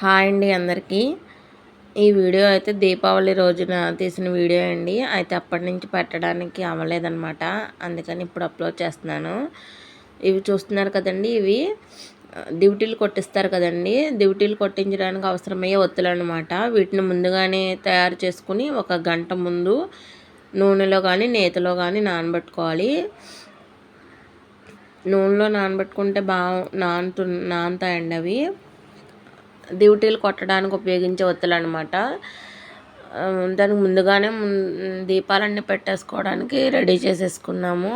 Hi అండి అందరికీ. ఈ వీడియో అయితే దీపావళి రోజున తీసిన వీడియో అండి. అయితే అప్పటి నుంచి పెట్టడానికి అవ్వలేదన్నమాట. అందుకని ఇప్పుడు అప్లోడ్ చేస్తున్నాను. ఇవి చూస్తున్నారు కదండి, ఇవి డ్యూటీలు కొట్టిస్తారు కదండి. డ్యూటీలు కొట్టించడానికి అవసరమయ్యే ఒత్తులు అనమాట. వీటిని ముందుగానే తయారు చేసుకుని ఒక గంట ముందు నూనెలో కానీ నేతిలో కానీ నానబెట్టుకోవాలి. నూనెలో నానబెట్టుకుంటే బాగా నానుతాయండి అవి. డ్యూటీలు కొట్టడానికి ఉపయోగించే ఒత్తులు అనమాట. దానికి ముందుగానే దీపాలన్నీ పెట్టేసుకోవడానికి రెడీ చేసేసుకున్నాము.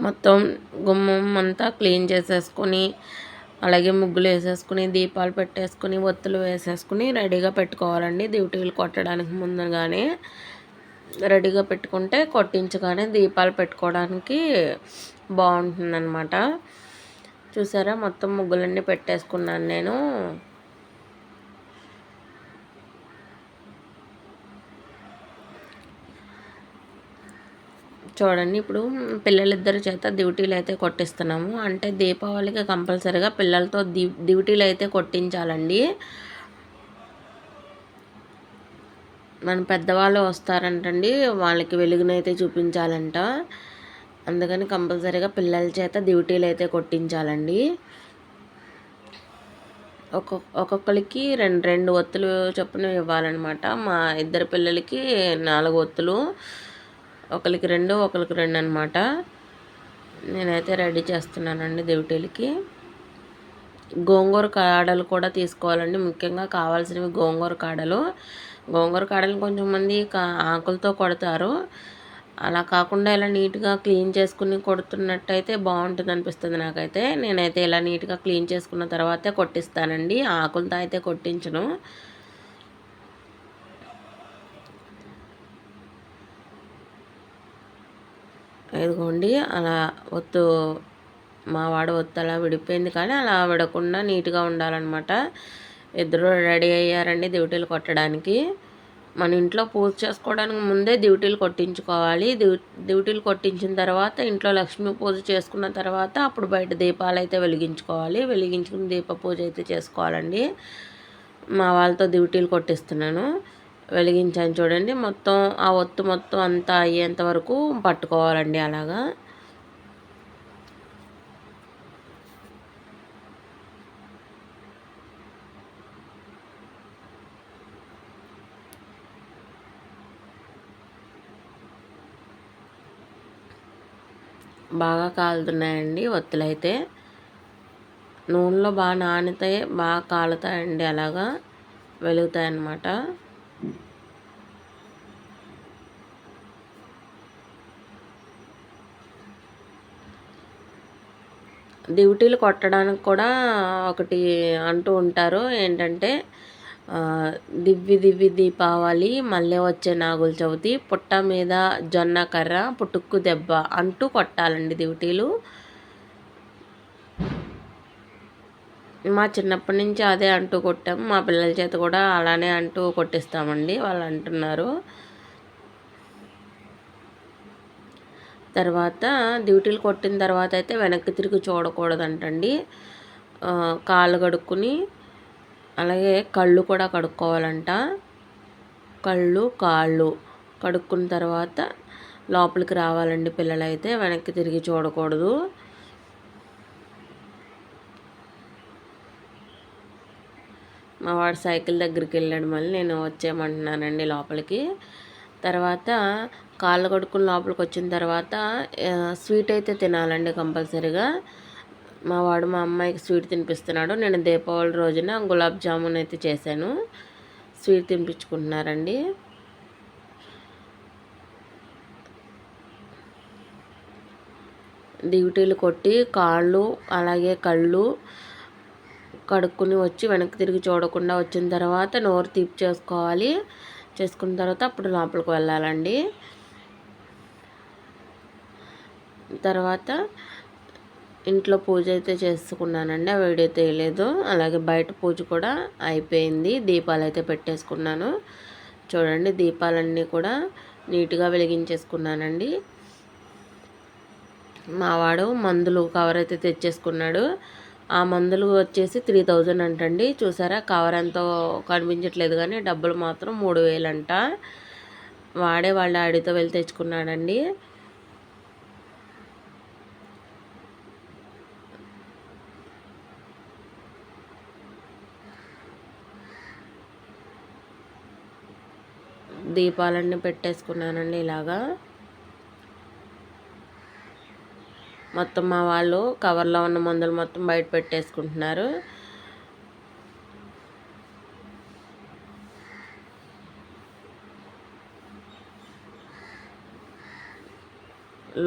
మొత్తం గుమ్మం అంతా క్లీన్ చేసేసుకుని, అలాగే ముగ్గులు వేసేసుకుని, దీపాలు పెట్టేసుకుని, ఒత్తులు వేసేసుకుని రెడీగా పెట్టుకోవాలండి. డ్యూటీలు కొట్టడానికి ముందుగానే రెడీగా పెట్టుకుంటే కొట్టించగానే దీపాలు పెట్టుకోవడానికి బాగుంటుందన్నమాట. చూసారా, మొత్తం ముగ్గులన్నీ పెట్టేసుకున్నాను నేను. చూడండి, ఇప్పుడు పిల్లలిద్దరి చేత డ్యూటీలు అయితే కొట్టిస్తున్నాము. అంటే దీపావళికి కంపల్సరీగా పిల్లలతో డ్యూటీలు అయితే కొట్టించాలండి. మన పెద్దవాళ్ళు వస్తారంటండి, వాళ్ళకి వెలుగునైతే చూపించాలంట. అందుకని కంపల్సరీగా పిల్లల చేత డ్యూటీలు అయితే కొట్టించాలండి. ఒక్కొక్కరికి రెండు ఒత్తులు చొప్పున ఇవ్వాలన్నమాట. మా ఇద్దరు పిల్లలకి 4 ఒత్తులు, ఒకరికి 2 ఒకరికి 2 అనమాట. నేనైతే రెడీ చేస్తున్నానండి డ్యూటీలకి. గోంగూర కాడలు కూడా తీసుకోవాలండి. ముఖ్యంగా కావాల్సినవి గోంగూర కాడలు. గోంగూర కాడలు కొంచెం మంది ఆకులతో కొడతారు. అలా కాకుండా ఇలా నీట్గా క్లీన్ చేసుకుని కొడుతున్నట్టయితే బాగుంటుంది అనిపిస్తుంది నాకైతే. నేనైతే ఇలా నీట్గా క్లీన్ చేసుకున్న తర్వాతే కొట్టిస్తానండి, ఆకులతో అయితే కొట్టించను. ఇదిగోండి, అలా మా వాడు ఒత్తు అలా విడిపోయింది, కానీ అలా విడకుండా నీట్గా ఉండాలన్నమాట. ఇద్దరు రెడీ అయ్యారండి డ్యూటీలు కొట్టడానికి. మన ఇంట్లో పూజ చేసుకోవడానికి ముందే డ్యూటీలు కొట్టించుకోవాలి. డ్యూటీలు కొట్టించిన తర్వాత ఇంట్లో లక్ష్మీ పూజ చేసుకున్న తర్వాత అప్పుడు బయట దీపాలు అయితే వెలిగించుకోవాలి. వెలిగించుకుని దీప పూజ అయితే చేసుకోవాలండి. మా వాళ్ళతో డ్యూటీలు కొట్టిస్తున్నాను. వెలిగించాను చూడండి. మొత్తం ఆ ఒత్తు మొత్తం అంతా అయ్యేంత వరకు పట్టుకోవాలండి. అలాగా బాగా కాలుతున్నాయండి ఒత్తులైతే. నూనెలో బాగా నానితే బాగా కాలుతాయండి, అలాగా వెలుగుతాయి అన్నమాట. డ్యూటీలు కొట్టడానికి కూడా ఒకటి అంటూ ఉంటారు, ఏంటంటే దివ్వి దివ్వి దీపావళి, మళ్ళీ వచ్చే నాగుల చవితి, పుట్ట మీద జొన్న కర్ర, పుట్టుక్కు దెబ్బ అంటూ కొట్టాలండి డ్యూటీలు. మా చిన్నప్పటి నుంచి అదే అంటూ కొట్టాము. మా పిల్లల చేత కూడా అలానే అంటూ కొట్టిస్తామండి, వాళ్ళు అంటున్నారు. తర్వాత డ్యూటీలు కొట్టిన తర్వాత అయితే వెనక్కి తిరిగి చూడకూడదంటండి. కాళ్ళు కడుక్కుని, అలాగే కళ్ళు కూడా కడుక్కోవాలంట. కళ్ళు కాళ్ళు కడుక్కున్న తర్వాత లోపలికి రావాలండి పిల్లలైతే. వెనక్కి తిరిగి చూడకూడదు. మా వాడు సైకిల్ దగ్గరికి వెళ్ళాడు, మళ్ళీ నేను వచ్చేయమంటున్నానండి లోపలికి. తర్వాత కాళ్ళు కడుక్కుని లోపలికి వచ్చిన తర్వాత స్వీట్ అయితే తినాలండి కంపల్సరీగా. మా వాడు మా అమ్మాయికి స్వీట్ తినిపిస్తున్నాడు. నేను దీపావళి రోజున గులాబ్ జామున్ అయితే చేశాను. స్వీట్ తినిపించుకుంటున్నారండి. డ్యూటీలు కొట్టి కాళ్ళు అలాగే కళ్ళు కడుక్కుని వచ్చి వెనక్కి తిరిగి చూడకుండా వచ్చిన తర్వాత నోరు తీపి చేసుకోవాలి. చేసుకున్న తర్వాత అప్పుడు లోపలికి వెళ్ళాలండి. తర్వాత ఇంట్లో పూజ అయితే చేసుకున్నానండి, ఆ వీడియో తీయలేదు. అలాగే బయట పూజ కూడా అయిపోయింది. దీపాలు అయితే పెట్టేసుకున్నాను. చూడండి, దీపాలన్నీ కూడా నీట్గా వెలిగించేసుకున్నానండి. మావాడు మందులు కవర్ అయితే తెచ్చేసుకున్నాడు. ఆ మందులు వచ్చేసి 3000 అంటండి. చూసారా కవర్ ఎంతో కనిపించట్లేదు కానీ డబ్బులు మాత్రం 3000 అంట. వాడే వాళ్ళ డాడీతో వెళ్ళి తెచ్చుకున్నాడండి. దీపాలన్నీ పెట్టేసుకున్నానండి ఇలాగా. మొత్తం మా వాళ్ళు కవర్లో ఉన్న మందులు మొత్తం బయట పెట్టేసుకుంటున్నారు.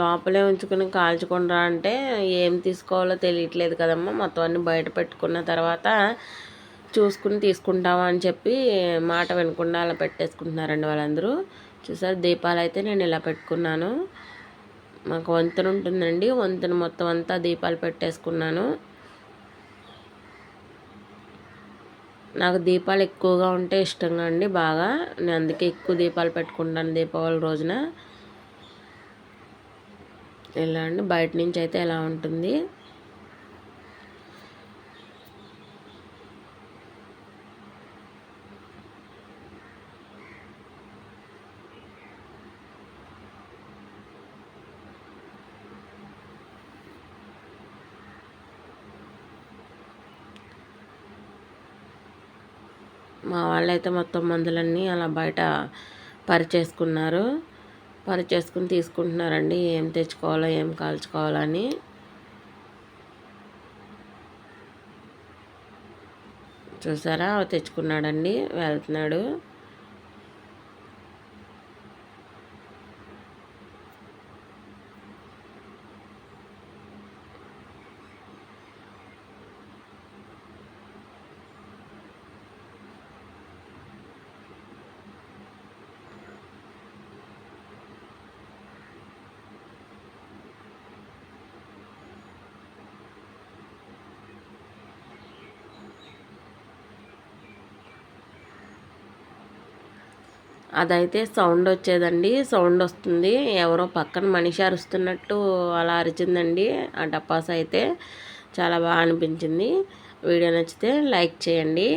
లోపలే ఉంచుకుని కాల్చుకుంటా అంటే ఏం తీసుకోవాలో తెలియట్లేదు కదమ్మా. మొత్తం అన్నీ బయట పెట్టుకున్న తర్వాత చూసుకుని తీసుకుంటావా అని చెప్పి మాట వినకుండా అలా పెట్టేసుకుంటున్నారండి వాళ్ళందరూ. చూసారు దీపాలు అయితే నేను ఇలా పెట్టుకున్నాను. మాకు వంతెన ఉంటుందండి, వంతెన మొత్తం అంతా దీపాలు పెట్టేసుకున్నాను. నాకు దీపాలు ఎక్కువగా ఉంటే ఇష్టంగా అండి బాగా. నేను అందుకే ఎక్కువ దీపాలు పెట్టుకుంటాను దీపావళి రోజున. ఇలా అండి బయట నుంచి అయితే ఎలా ఉంటుంది. మా వాళ్ళైతే మొత్తం మందులన్నీ అలా బయట పరిచేసుకున్నారు. పరిచేసుకుని తీసుకుంటున్నారండి ఏం తెచ్చుకోవాలో ఏం కాల్చుకోవాలని. చూసారా తెచ్చుకున్నాడండి, వెళ్తున్నాడు. అదైతే సౌండ్ వచ్చేదండి, సౌండ్ వస్తుంది. ఎవరో పక్కన మనిషి అరుస్తున్నట్టు అలా అరిచిందండి ఆ డప్పాస్ అయితే. చాలా బాగా అనిపించింది. వీడియో నచ్చితే లైక్ చేయండి.